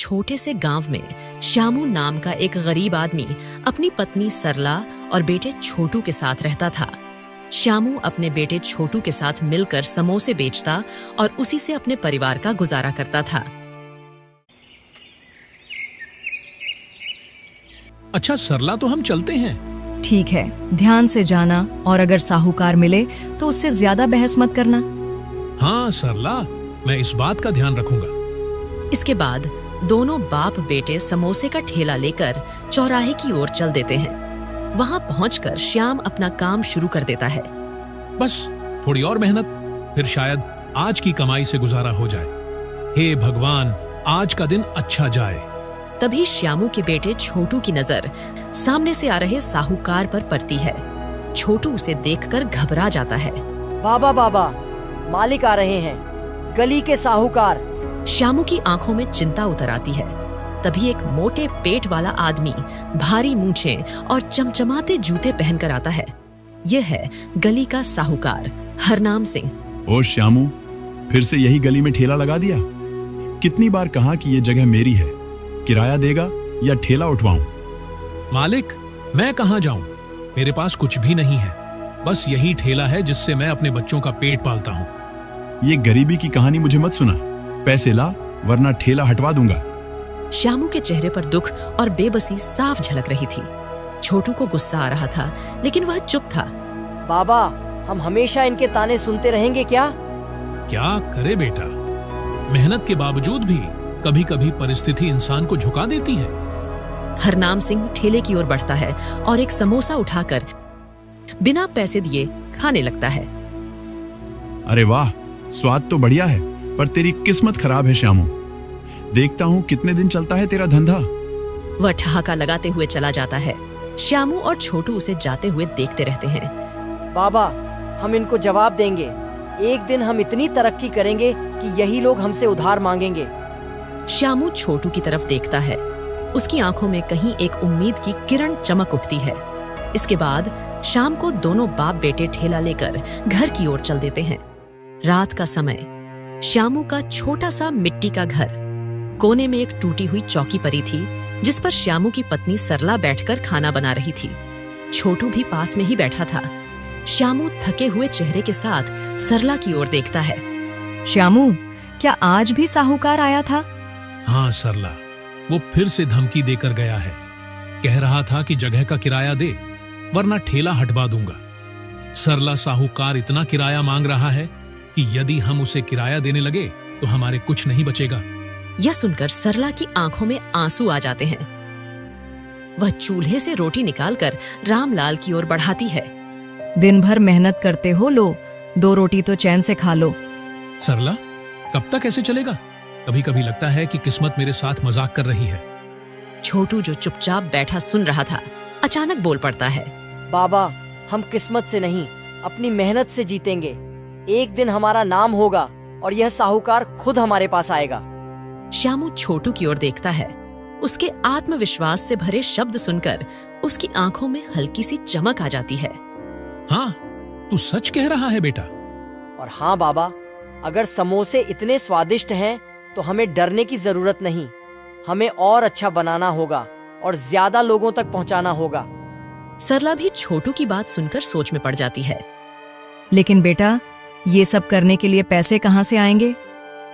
छोटे से गांव में श्यामू नाम का एक गरीब आदमी अपनी पत्नी सरला और बेटे छोटू के साथ रहता था। श्यामू अपने बेटे छोटू के साथ मिलकर समोसे बेचता और उसी से अपने परिवार का गुजारा करता था। अच्छा सरला, तो हम चलते हैं। ठीक है, ध्यान से जाना और अगर साहूकार मिले तो उससे ज्यादा बहस मत करना। हाँ सरला, मैं इस बात का ध्यान रखूंगा। इसके बाद दोनों बाप बेटे समोसे का ठेला लेकर चौराहे की ओर चल देते हैं। वहां पहुंचकर श्याम अपना काम शुरू कर देता है। बस थोड़ी और मेहनत, फिर शायद आज की कमाई से गुजारा हो जाए। हे भगवान, आज का दिन अच्छा जाए। तभी श्यामू के बेटे छोटू की नजर सामने से आ रहे साहूकार पर पड़ती है। छोटू उसे देखकर घबरा जाता है। बाबा बाबा, मालिक आ रहे हैं, गली के साहूकार। श्यामू की आंखों में चिंता उतर आती है। तभी एक मोटे पेट वाला आदमी भारी मूंछें और चमचमाते जूते पहनकर आता है। यह है गली का साहूकार हरनाम सिंह। ओ श्यामू, फिर से यही गली में ठेला लगा दिया? कितनी बार कहा कि ये जगह मेरी है, किराया देगा या ठेला उठवाऊं? मालिक, मैं कहाँ जाऊं? मेरे पास कुछ भी नहीं है, बस यही ठेला है जिससे मैं अपने बच्चों का पेट पालता हूँ। ये गरीबी की कहानी मुझे मत सुना। पैसे ला, वरना ठेला हटवा दूंगा। श्यामू के चेहरे पर दुख और बेबसी साफ झलक रही थी। छोटू को गुस्सा आ रहा था, लेकिन वह चुप था। बाबा, हम हमेशा इनके ताने सुनते रहेंगे क्या? क्या करे बेटा, मेहनत के बावजूद भी कभी कभी परिस्थिति इंसान को झुका देती है। हरनाम सिंह ठेले की ओर बढ़ता है और एक समोसा उठाकर बिना पैसे दिए खाने लगता है। अरे वाह, स्वाद तो बढ़िया है, पर तेरी किस्मत खराब है श्यामू। देखता हूँ कितने दिन चलता है तेरा धंधा। वह ठहाका लगाते हुए चला जाता है। श्यामू और छोटू उसे जाते हुए देखते रहते हैं। बाबा, हम इनको जवाब देंगे। एक दिन हम इतनी तरक्की करेंगे कि यही लोग हमसे उधार मांगेंगे। श्यामू छोटू की तरफ देखता है। उसकी आंखों में कहीं एक उम्मीद की किरण चमक उठती है। इसके बाद शाम को दोनों बाप बेटे ठेला लेकर घर की ओर चल देते हैं। रात का समय। श्यामू का छोटा सा मिट्टी का घर। कोने में एक टूटी हुई चौकी पड़ी थी, जिस पर श्यामू की पत्नी सरला बैठकर खाना बना रही थी। छोटू भी पास में ही बैठा था। श्यामू थके हुए चेहरे के साथ सरला की ओर देखता है। श्यामू, क्या आज भी साहूकार आया था? हाँ सरला, वो फिर से धमकी देकर गया है। कह रहा था कि जगह का किराया दे, वरना ठेला हटवा दूंगा। सरला साहूकार इतना किराया मांग रहा है कि यदि हम उसे किराया देने लगे तो हमारे कुछ नहीं बचेगा। यह सुनकर सरला की आंखों में आंसू आ जाते हैं। वह चूल्हे से रोटी निकालकर रामलाल की ओर बढ़ाती है। दिन भर मेहनत करते हो, लो 2 रोटी तो चैन से खा लो। सरला, कब तक ऐसे चलेगा? कभी कभी लगता है कि किस्मत मेरे साथ मजाक कर रही है। छोटू, जो चुपचाप बैठा सुन रहा था, अचानक बोल पड़ता है। बाबा, हम किस्मत से नहीं, अपनी मेहनत से जीतेंगे। एक दिन हमारा नाम होगा और यह साहूकार खुद हमारे पास आएगा। श्यामू छोटू की ओर देखता है। उसके आत्मविश्वास से भरे शब्द सुनकर उसकी आंखों में हल्की सी चमक आ जाती है। हाँ, तू सच कह रहा है बेटा। और हाँ बाबा, अगर समोसे इतने स्वादिष्ट हैं तो हमें डरने की जरूरत नहीं। हमें और अच्छा बनाना होगा और ज्यादा लोगों तक पहुंचाना होगा। सरला भी छोटू की बात सुनकर सोच में पड़ जाती है। लेकिन बेटा, ये सब करने के लिए पैसे कहाँ से आएंगे?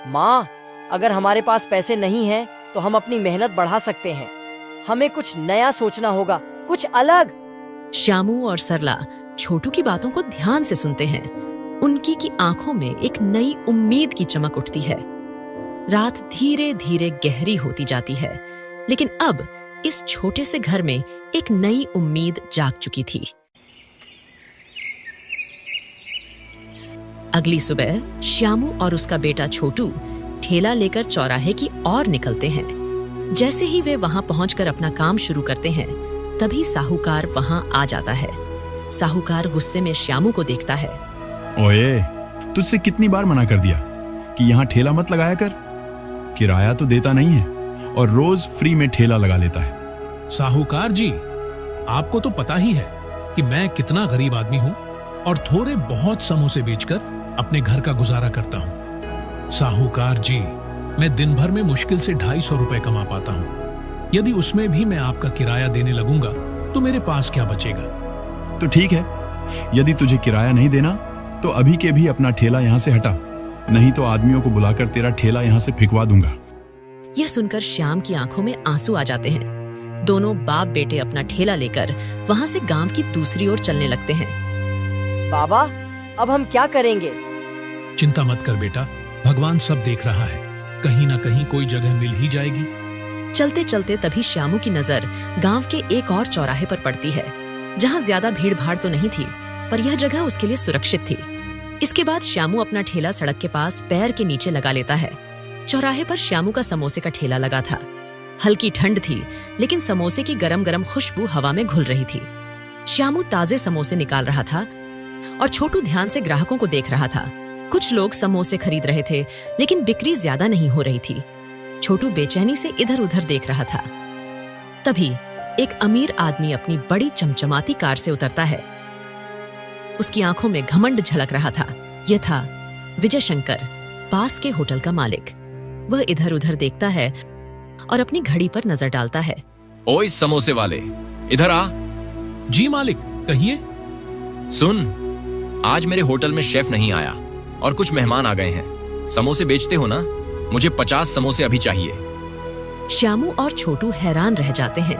माँ, अगर हमारे पास पैसे नहीं हैं तो हम अपनी मेहनत बढ़ा सकते हैं। हमें कुछ नया सोचना होगा, कुछ अलग। श्यामू और सरला छोटू की बातों को ध्यान से सुनते हैं। उनकी की आंखों में एक नई उम्मीद की चमक उठती है। रात धीरे धीरे गहरी होती जाती है, लेकिन अब इस छोटे से घर में एक नई उम्मीद जाग चुकी थी। अगली सुबह श्यामू और उसका बेटा छोटू ठेला लेकर चौराहे की ओर निकलते हैं। जैसे ही वे वहां पहुंचकर अपना काम शुरू करते हैं, तभी साहूकार वहां आ जाता है। साहूकार गुस्से में श्यामू को देखता है। ओए, तुझसे कितनी बार मना कर दिया कि यहाँ ठेला मत लगाया कर। किराया तो देता नहीं है और रोज फ्री में ठेला लगा लेता है। साहूकार जी, आपको तो पता ही है कि मैं कितना गरीब आदमी हूँ और थोड़े बहुत समोसे बेचकर अपने घर का गुजारा करता हूँ। साहूकार जी, मैं दिन भर में मुश्किल से 250 रुपए कमा पाता हूँ। यदि उसमें भी मैं आपका किराया देने लगूंगा तो मेरे पास क्या बचेगा? तो ठीक है, यदि तुझे किराया नहीं देना तो अभी के भी अपना ठेला यहाँ से हटा, नहीं तो आदमियों को बुलाकर तेरा ठेला यहाँ से फिकवा दूंगा। यह सुनकर श्याम की आंखों में आंसू आ जाते हैं। दोनों बाप बेटे अपना ठेला लेकर वहां से गांव की दूसरी ओर चलने लगते हैं। बाबा, अब हम क्या करेंगे? चिंता मत कर बेटा, भगवान सब देख रहा है, कहीं ना कहीं कोई जगह मिल ही जाएगी। चलते चलते तभी श्यामू की नजर गांव के एक और चौराहे पर पड़ती है, जहां ज्यादा भीड़ भाड़ तो नहीं थी, पर यह जगह उसके लिए सुरक्षित थी। इसके बाद श्यामू अपना ठेला सड़क के पास पैर के नीचे लगा लेता है। चौराहे पर श्यामू का समोसे का ठेला लगा था। हल्की ठंड थी, लेकिन समोसे की गरम गरम खुशबू हवा में घुल रही थी। श्यामू ताजे समोसे निकाल रहा था और छोटू ध्यान से ग्राहकों को देख रहा था। कुछ लोग समोसे खरीद रहे थे, लेकिन बिक्री ज्यादा नहीं हो रही थी। छोटू बेचैनी से इधर उधर देख रहा था। तभी एक अमीर आदमी अपनी बड़ी चमचमाती कार से उतरता है। उसकी आंखों में घमंड झलक रहा था। यह था विजय शंकर, पास के होटल का मालिक। वह इधर उधर देखता है और अपनी घड़ी पर नजर डालता है। ओए समोसे वाले, इधर आ। जी मालिक, कहिए। सुन, आज मेरे होटल में शेफ नहीं आया और कुछ मेहमान आ गए हैं। समोसे बेचते हो ना? मुझे 50 समोसे अभी चाहिए। श्यामू और छोटू हैरान रह जाते हैं।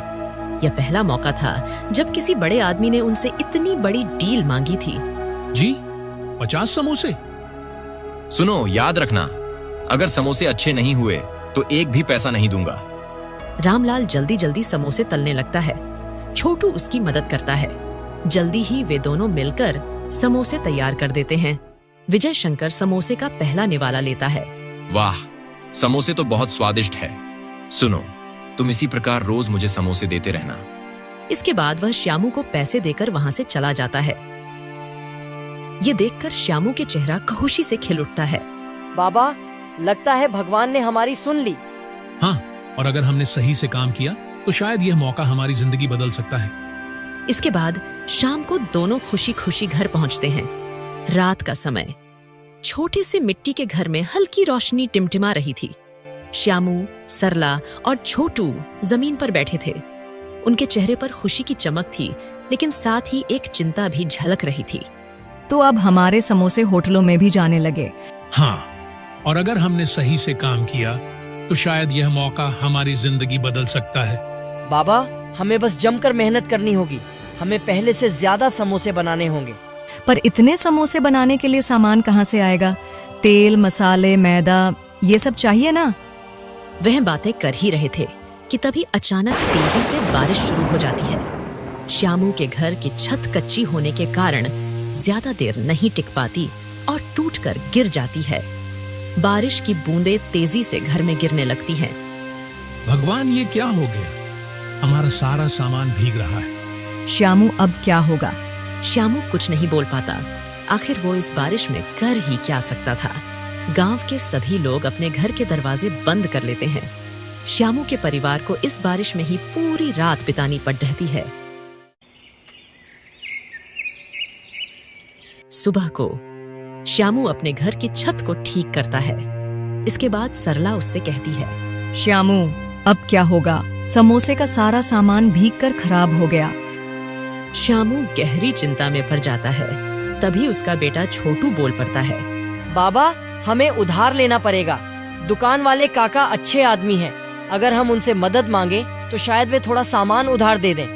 यह पहला मौका था जब किसी बड़े आदमी ने उनसे इतनी बड़ी डील मांगी थी। जी, 50 समोसे? सुनो, याद रखना, अगर समोसे अच्छे नहीं हुए तो एक भी पैसा नहीं दूंगा। रामलाल जल्दी जल्दी समोसे तलने लगता है। छोटू उसकी मदद करता है। जल्दी ही वे दोनों मिलकर समोसे तैयार कर देते हैं। विजय शंकर समोसे का पहला निवाला लेता है। वाह, समोसे तो बहुत स्वादिष्ट है। सुनो, तुम इसी प्रकार रोज मुझे समोसे देते रहना। इसके बाद वह श्यामू को पैसे देकर वहां से चला जाता है। ये देखकर श्यामू के चेहरा खुशी से खिल उठता है। बाबा, लगता है भगवान ने हमारी सुन ली। हाँ, और अगर हमने सही से काम किया तो शायद यह मौका हमारी जिंदगी बदल सकता है। इसके बाद शाम को दोनों खुशी खुशी घर पहुंचते हैं। रात का समय। छोटे से मिट्टी के घर में हल्की रोशनी टिमटिमा रही थी। श्यामू, सरला और छोटू जमीन पर बैठे थे। उनके चेहरे पर खुशी की चमक थी, लेकिन साथ ही एक चिंता भी झलक रही थी। तो अब हमारे समोसे होटलों में भी जाने लगे। हाँ, और अगर हमने सही से काम किया तो शायद यह मौका हमारी जिंदगी बदल सकता है। बाबा, हमें बस जमकर मेहनत करनी होगी। हमें पहले से ज्यादा समोसे बनाने होंगे। पर इतने समोसे बनाने के लिए सामान कहाँ से आएगा? तेल, मसाले, मैदा, ये सब चाहिए ना। वह बातें कर ही रहे थे कि तभी अचानक तेजी से बारिश शुरू हो जाती है। श्यामू के घर की छत कच्ची होने के कारण ज्यादा देर नहीं टिक पाती और टूटकर गिर जाती है। बारिश की बूंदें तेजी से घर में गिरने लगती हैं। भगवान, ये क्या हो गया? हमारा सारा सामान भीग रहा है। श्यामू, अब क्या होगा? श्यामू कुछ नहीं बोल पाता। आखिर वो इस बारिश में कर ही क्या सकता था। गांव के सभी लोग अपने घर के दरवाजे बंद कर लेते हैं। श्यामू के परिवार को इस बारिश में ही पूरी रात बितानी पड़ रहती है। सुबह को श्यामू अपने घर की छत को ठीक करता है। इसके बाद सरला उससे कहती है, श्यामू, अब क्या होगा? समोसे का सारा सामान भीगकर खराब हो गया। श्यामू गहरी चिंता में पड़ जाता है। तभी उसका बेटा छोटू बोल पड़ता है, बाबा, हमें उधार लेना पड़ेगा। दुकान वाले काका अच्छे आदमी हैं। अगर हम उनसे मदद मांगे तो शायद वे थोड़ा सामान उधार दे दें।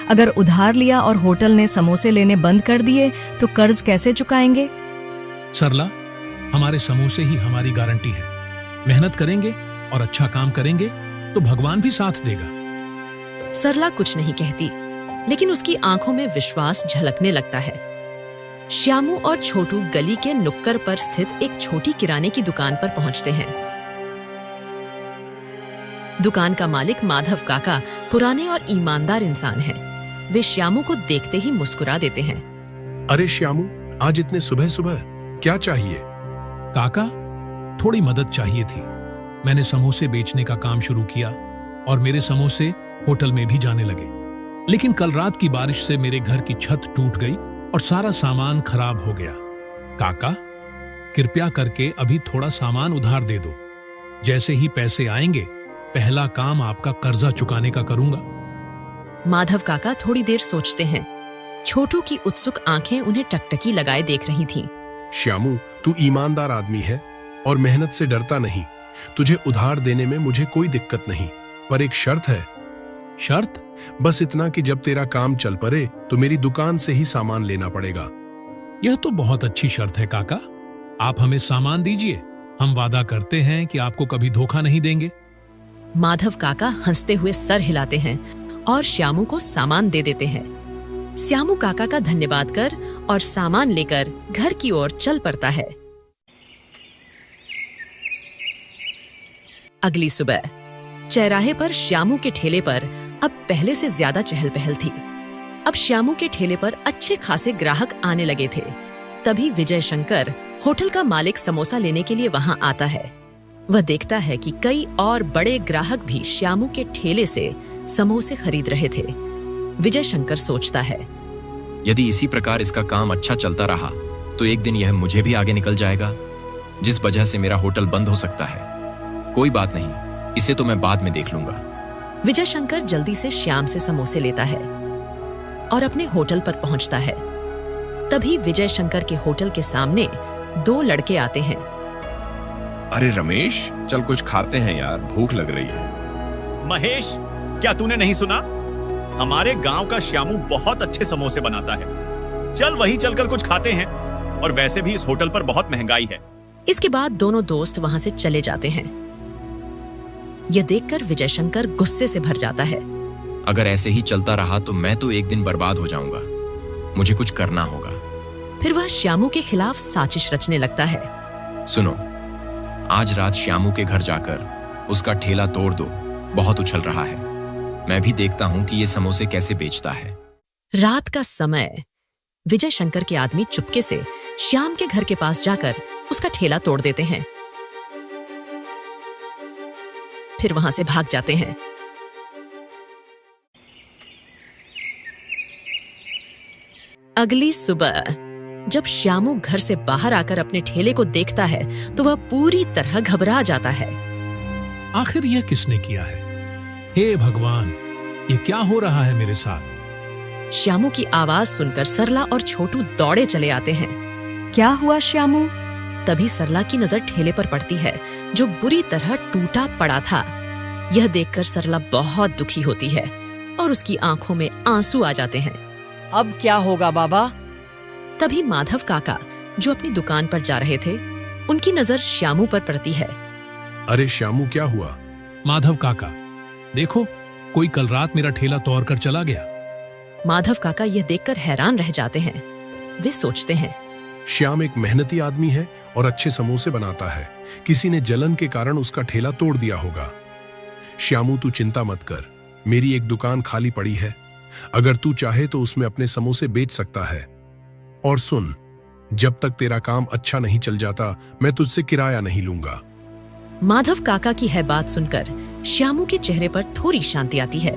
अगर उधार लिया और होटल ने समोसे लेने बंद कर दिए तो कर्ज कैसे चुकाएंगे? सरला, हमारे समोसे ही हमारी गारंटी है। मेहनत करेंगे और अच्छा काम करेंगे तो भगवान भी साथ देगा। सरला कुछ नहीं कहती, लेकिन उसकी आंखों में विश्वास झलकने लगता है। श्यामू और छोटू गली के नुक्कड़ पर स्थित एक छोटी किराने की दुकान पर पहुंचते हैं। दुकान का मालिक माधव काका पुराने और ईमानदार इंसान हैं। वे श्यामू को देखते ही मुस्कुरा देते हैं। अरे श्यामू, आज इतने सुबह सुबह क्या चाहिए? काका, थोड़ी मदद चाहिए थी। मैंने समोसे बेचने का काम शुरू किया और मेरे समोसे होटल में भी जाने लगे, लेकिन कल रात की बारिश से मेरे घर की छत टूट गई और सारा सामान खराब हो गया। काका, कृपया करके अभी थोड़ा सामान उधार दे दो। जैसे ही पैसे आएंगे पहला काम आपका कर्जा चुकाने का करूंगा। माधव काका थोड़ी देर सोचते हैं। छोटू की उत्सुक आंखें उन्हें टकटकी लगाए देख रही थीं। श्यामू, तू ईमानदार आदमी है और मेहनत से डरता नहीं। तुझे उधार देने में मुझे कोई दिक्कत नहीं, पर एक शर्त है। शर्त? बस इतना कि जब तेरा काम चल पड़े तो मेरी दुकान से ही सामान लेना पड़ेगा। यह तो बहुत अच्छी शर्त है काका। आप हमें सामान दीजिए, हम वादा करते हैं कि आपको कभी धोखा नहीं देंगे। माधव काका हंसते हुए सर हिलाते हैं और श्यामू को सामान दे देते हैं। श्यामू काका का धन्यवाद कर और सामान लेकर घर की ओर चल पड़ता है। अगली सुबह चौराहे पर श्यामू के ठेले पर अब पहले से ज्यादा चहल पहल थी। अब श्यामू के ठेले पर अच्छे खासे ग्राहक आने लगे थे। तभी विजय शंकर, होटल का मालिक, समोसा लेने के लिए वहां आता है। वह देखता है कि कई और बड़े ग्राहक भी श्यामू के ठेले से समोसे खरीद रहे थे। विजय शंकर सोचता है, यदि इसी प्रकार इसका काम अच्छा चलता रहा तो एक दिन यह मुझे भी आगे निकल जाएगा, जिस वजह से मेरा होटल बंद हो सकता है। कोई बात नहीं, इसे तो मैं बाद में देख लूंगा। विजय शंकर जल्दी से श्याम से समोसे लेता है और अपने होटल पर पहुंचता है। तभी विजय शंकर के होटल के सामने दो लड़के आते हैं। अरे रमेश, चल कुछ खाते हैं यार, भूख लग रही है। महेश, क्या तूने नहीं सुना? हमारे गांव का श्यामू बहुत अच्छे समोसे बनाता है। चल वहीं चलकर कुछ खाते हैं, और वैसे भी इस होटल पर बहुत महंगाई है। इसके बाद दोनों दोस्त वहां से चले जाते हैं। यह देखकर विजय शंकर गुस्से से भर जाता है। अगर ऐसे ही चलता रहा तो मैं तो एक दिन बर्बाद हो जाऊंगा। मुझे कुछ करना होगा। फिर वह श्यामू के खिलाफ साजिश रचने लगता है। सुनो, आज रात श्यामू के घर जाकर उसका ठेला तोड़ दो। बहुत उछल रहा है। मैं भी देखता हूं कि ये समोसे कैसे बेचता है। रात का समय विजय शंकर के आदमी चुपके से श्याम के घर के पास जाकर उसका ठेला तोड़ देते हैं। फिर वहां से भाग जाते हैं। अगली सुबह जब श्यामू घर से बाहर आकर अपने ठेले को देखता है तो वह पूरी तरह घबरा जाता है। आखिर यह किसने किया है? हे भगवान, ये क्या हो रहा है मेरे साथ? श्यामू की आवाज सुनकर सरला और छोटू दौड़े चले आते हैं। क्या हुआ श्यामू? तभी सरला की नजर ठेले पर पड़ती है, जो बुरी तरह टूटा पड़ा था। यह देखकर सरला बहुत दुखी होती है और उसकी आंखों में आंसू आ जाते हैं। अब क्या होगा बाबा? तभी माधव काका, जो अपनी दुकान पर जा रहे थे, उनकी नजर श्यामू पर पड़ती है। अरे श्यामू, क्या हुआ? माधव काका, देखो, कोई कल रात मेरा ठेला तोड़ कर चला गया। माधव काका यह देखकर हैरान रह जाते हैं। वे सोचते हैं, श्याम एक मेहनती आदमी है और अच्छे समोसे बनाता है। किसी ने जलन के कारण उसका ठेला तोड़ दिया होगा। श्यामू, तू चिंता मत कर, मेरी एक दुकान खाली पड़ी है। अगर तू चाहे तो उसमें अपने समोसे बेच सकता है। और सुन, जब तक तेरा काम अच्छा नहीं चल जाता मैं तुझसे किराया नहीं लूंगा। माधव काका की है बात सुनकर श्यामू के चेहरे पर थोड़ी शांति आती है।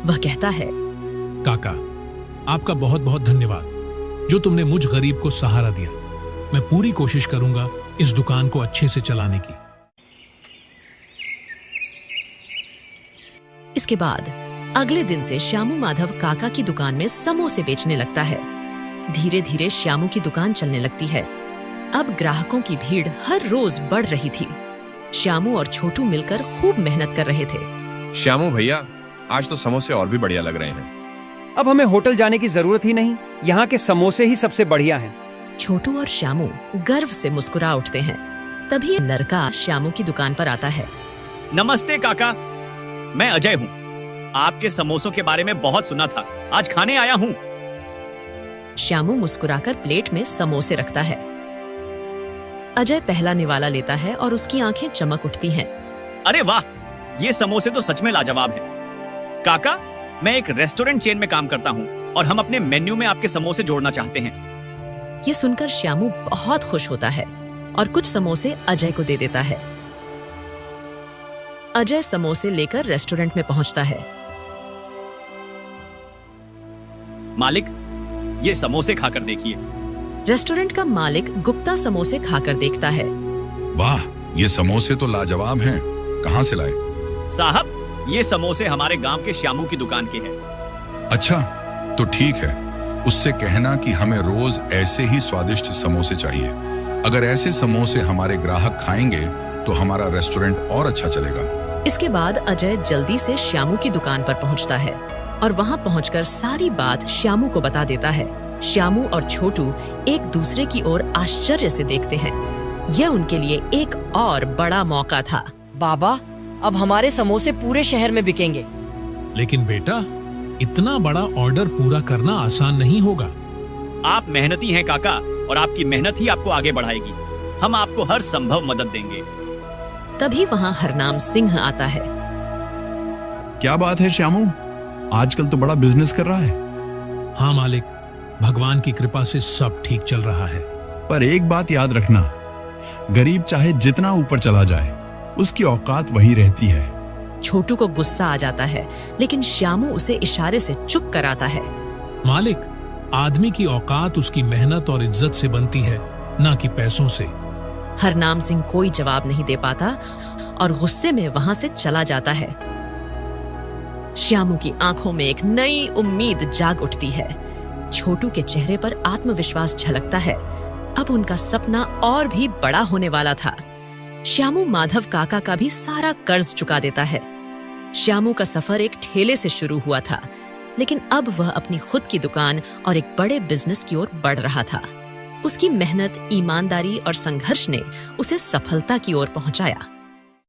वह कहता है, काका, आपका बहुत बहुत धन्यवाद, जो तुमने मुझ गरीब को सहारा दिया। मैं पूरी कोशिश करूंगा इस दुकान को अच्छे से चलाने की। इसके बाद अगले दिन से श्यामू माधव काका की दुकान में समोसे बेचने लगता है। धीरे धीरे श्यामू की दुकान चलने लगती है। अब ग्राहकों की भीड़ हर रोज बढ़ रही थी। श्यामू और छोटू मिलकर खूब मेहनत कर रहे थे। श्यामू भैया, आज तो समोसे और भी बढ़िया लग रहे हैं। अब हमें होटल जाने की जरूरत ही नहीं, यहाँ के समोसे ही सबसे बढ़िया हैं। छोटू और श्यामू गर्व से मुस्कुरा उठते हैं। तभी एक लड़का श्यामू की दुकान पर आता है। नमस्ते काका, मैं अजय हूँ। आपके समोसों के बारे में बहुत सुना था, आज खाने आया हूँ। श्यामू मुस्कुराकर प्लेट में समोसे रखता है। अजय पहला निवाला लेता है और उसकी आंखें चमक उठती हैं। अरे वाह, ये समोसे तो सच में लाजवाब हैं। काका, मैं एक रेस्टोरेंट चेन में काम करता हूँ और हम अपने मेन्यू में आपके समोसे जोड़ना चाहते हैं। ये सुनकर श्यामू बहुत खुश होता है और कुछ समोसे अजय को दे देता है। अजय समोसे लेकर रेस्टोरेंट में पहुंचता है। मालिक, ये समोसे खाकर देखिए। रेस्टोरेंट का मालिक गुप्ता समोसे खाकर देखता है। वाह, ये समोसे तो लाजवाब हैं, कहाँ से लाए? साहब, ये समोसे हमारे गांव के श्यामू की दुकान के हैं। अच्छा, तो ठीक है, उससे कहना कि हमें रोज ऐसे ही स्वादिष्ट समोसे चाहिए। अगर ऐसे समोसे हमारे ग्राहक खाएंगे तो हमारा रेस्टोरेंट और अच्छा चलेगा। इसके बाद अजय जल्दी से श्यामू की दुकान पर पहुंचता है और वहां पहुंचकर सारी बात श्यामू को बता देता है। श्यामू और छोटू एक दूसरे की ओर आश्चर्य से देखते हैं। यह उनके लिए एक और बड़ा मौका था। बाबा, अब हमारे समोसे पूरे शहर में बिकेंगे। लेकिन बेटा, इतना बड़ा ऑर्डर पूरा करना आसान नहीं होगा। आप मेहनती हैं काका, और आपकी मेहनत ही आपको आगे बढ़ाएगी। हम आपको हर संभव मदद देंगे। तभी वहाँ हरनाम सिंह आता है। क्या बात है श्यामू, आजकल तो बड़ा बिजनेस कर रहा है। हाँ मालिक, भगवान की कृपा से सब ठीक चल रहा है। पर एक बात याद रखना, गरीब चाहे जितना ऊपर चला जाए, उसकी औकात वही रहती है। छोटू को गुस्सा आ जाता है, लेकिन श्यामू उसे इशारे से चुप कराता है। मालिक, आदमी की औकात उसकी मेहनत और इज्जत से बनती है, ना कि पैसों से। हरनाम सिंह कोई जवाब नहीं दे पाता और गुस्से में वहां से चला जाता है। श्यामू की आंखों में एक नई उम्मीद जाग उठती है। छोटू के चेहरे पर आत्मविश्वास झलकता है। अब उनका सपना और भी बड़ा होने वाला था। श्यामू माधव काका का भी सारा कर्ज चुका देता है। श्यामू का सफर एक ठेले से शुरू हुआ था, लेकिन अब वह अपनी खुद की दुकान और एक बड़े बिजनेस की ओर बढ़ रहा था। उसकी मेहनत, ईमानदारी और संघर्ष ने उसे सफलता की ओर पहुंचाया।